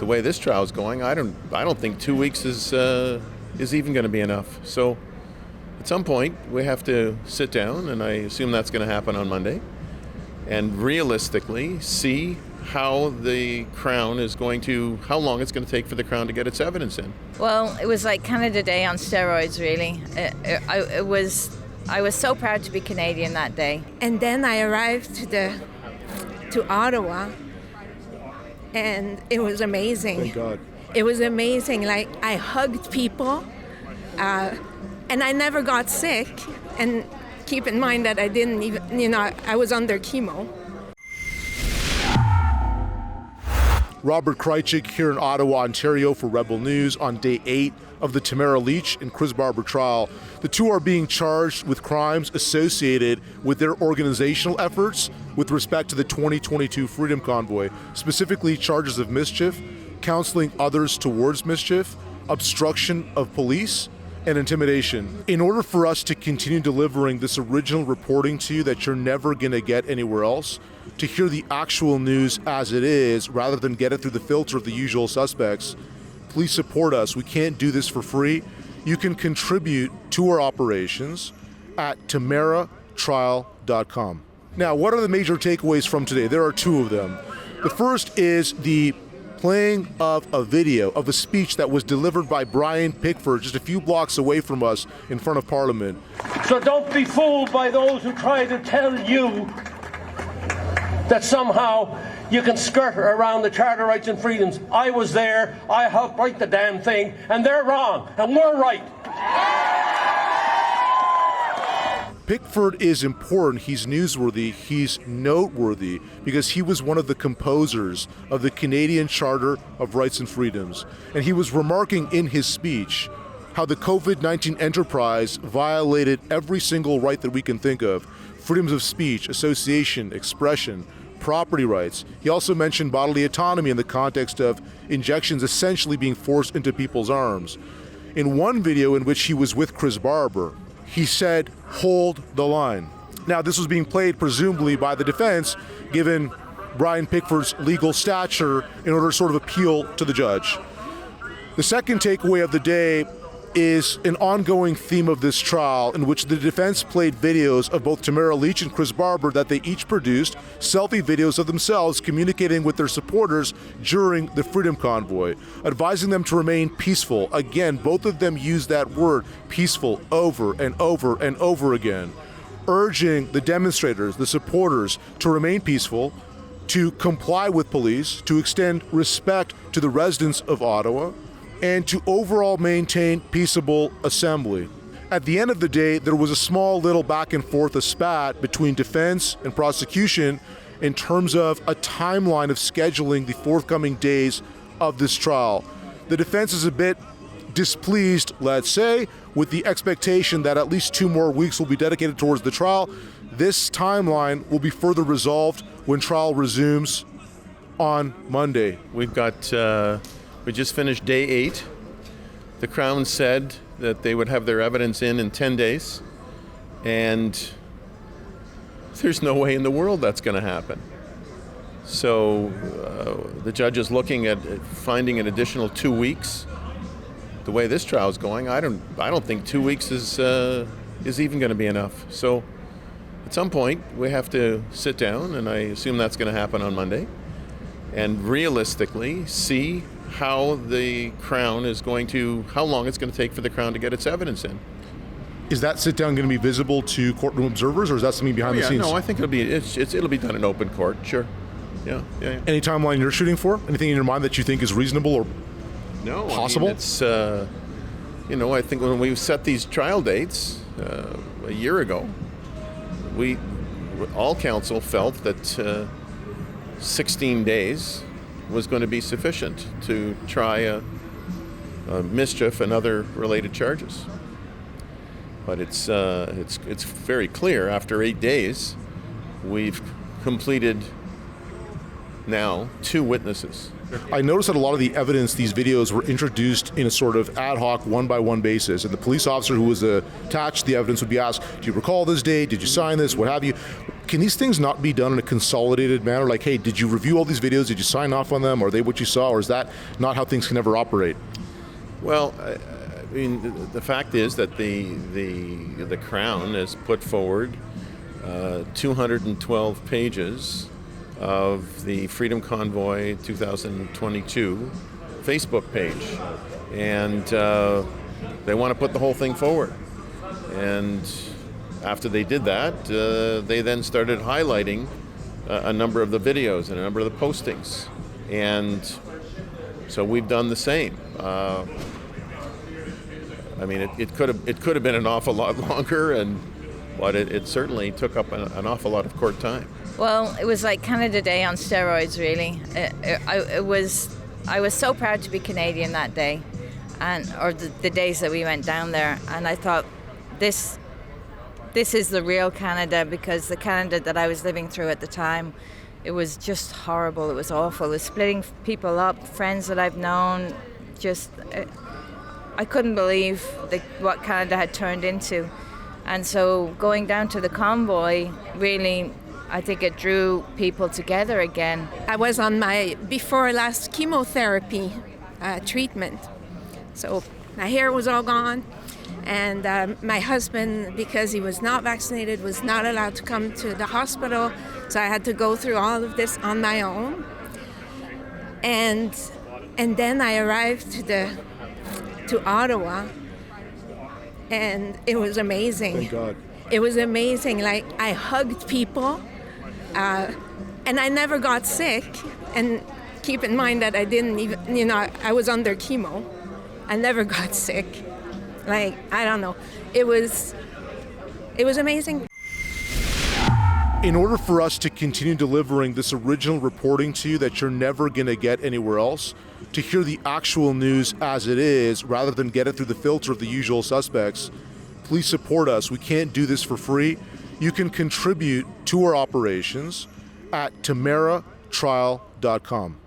the way this trial is going, I don't think 2 weeks is even going to be enough. So at some point we have to sit down, and I assume that's going to happen on Monday, and realistically see how the Crown is going to, how long it's going to take for the Crown to get its evidence in. Well, it was like Canada Day on steroids, really. I was so proud to be Canadian that day. And then I arrived to Ottawa, and it was amazing. Thank God. It was amazing. Like, I hugged people, and I never got sick. And keep in mind that I didn't even, I was under chemo. Robert Krajcik here in Ottawa, Ontario for Rebel News on day 8 of the Tamara Lich and Chris Barber trial. The two are being charged with crimes associated with their organizational efforts with respect to the 2022 Freedom Convoy, specifically charges of mischief, counseling others towards mischief, obstruction of police, and intimidation. In order for us to continue delivering this original reporting to you that you're never going to get anywhere else, to hear the actual news as it is rather than get it through the filter of the usual suspects, please support us. We can't do this for free. You can contribute to our operations at tamaratrial.com. Now, what are the major takeaways from today? There are two of them. The first is the playing of a video of a speech that was delivered by Brian Pickford just a few blocks away from us in front of Parliament. So don't be fooled by those who try to tell you that somehow you can skirt around the Charter Rights and Freedoms. I was there, I helped write the damn thing, and they're wrong, and we're right. Pickford is important, he's newsworthy, he's noteworthy, because he was one of the composers of the Canadian Charter of Rights and Freedoms. And he was remarking in his speech how the COVID-19 enterprise violated every single right that we can think of. Freedoms of speech, association, expression, property rights. He also mentioned bodily autonomy in the context of injections essentially being forced into people's arms. In one video in which he was with Chris Barber, he said, "Hold the line." Now, this was being played presumably by the defense, given Brian Pickford's legal stature, in order to sort of appeal to the judge. The second takeaway of the day is an ongoing theme of this trial, in which the defense played videos of both Tamara Lich and Chris Barber that they each produced, selfie videos of themselves communicating with their supporters during the Freedom Convoy, advising them to remain peaceful. Again, both of them used that word, peaceful, over and over and over again, urging the demonstrators, the supporters, to remain peaceful, to comply with police, to extend respect to the residents of Ottawa, and to overall maintain peaceable assembly. At the end of the day, there was a small little back and forth, a spat between defense and prosecution in terms of a timeline of scheduling the forthcoming days of this trial. The defense is a bit displeased, let's say, with the expectation that at least 2 more weeks will be dedicated towards the trial. This timeline will be further resolved when trial resumes on Monday. We've got we just finished day 8. The Crown said that they would have their evidence in 10 days, and there's no way in the world that's going to happen. So the judge is looking at finding an additional 2 weeks. The way this trial is going, I don't think 2 weeks is even going to be enough. So at some point we have to sit down, and I assume that's going to happen on Monday, and realistically see how the Crown is going to, how long it's going to take for the Crown to get its evidence in. Is that sit down going to be visible to courtroom observers, or is that something behind the scenes? No, I think it'll be done in open court, sure. Yeah. Any timeline you're shooting for? Anything in your mind that you think is reasonable or possible? I mean, it's, I think when we set these trial dates a year ago, all counsel felt that 16 days was going to be sufficient to try a mischief and other related charges. But it's very clear after 8 days, we've completed now 2 witnesses. I noticed that a lot of the evidence, these videos, were introduced in a sort of ad hoc, one-by-one basis, and the police officer who was attached to the evidence would be asked, do you recall this date? Did you sign this? What have you? Can these things not be done in a consolidated manner? Like, hey, did you review all these videos? Did you sign off on them? Are they what you saw? Or is that not how things can ever operate? Well, I mean, the fact is that the Crown has put forward 212 pages of the Freedom Convoy 2022 Facebook page, and they want to put the whole thing forward. And after they did that, they then started highlighting a number of the videos and a number of the postings, and so we've done the same. I mean, it could have been an awful lot longer, but it certainly took up an awful lot of court time. Well, it was like Canada Day on steroids, really. I was so proud to be Canadian that day, or the days that we went down there, and I thought this is the real Canada, because the Canada that I was living through at the time, it was just horrible. It was awful. It was splitting people up, friends that I've known. I couldn't believe what Canada had turned into, and so going down to the convoy really, I think it drew people together again. I was on my before last chemotherapy treatment, so my hair was all gone, and my husband, because he was not vaccinated, was not allowed to come to the hospital, so I had to go through all of this on my own. And then I arrived to Ottawa, and it was amazing. Thank God. It was amazing. Like, I hugged people. And I never got sick. And keep in mind that I didn't even, I was under chemo. I never got sick. Like, I don't know. It was amazing. In order for us to continue delivering this original reporting to you that you're never going to get anywhere else, to hear the actual news as it is, rather than get it through the filter of the usual suspects, please support us. We can't do this for free. You can contribute to our operations at tamaratrial.com.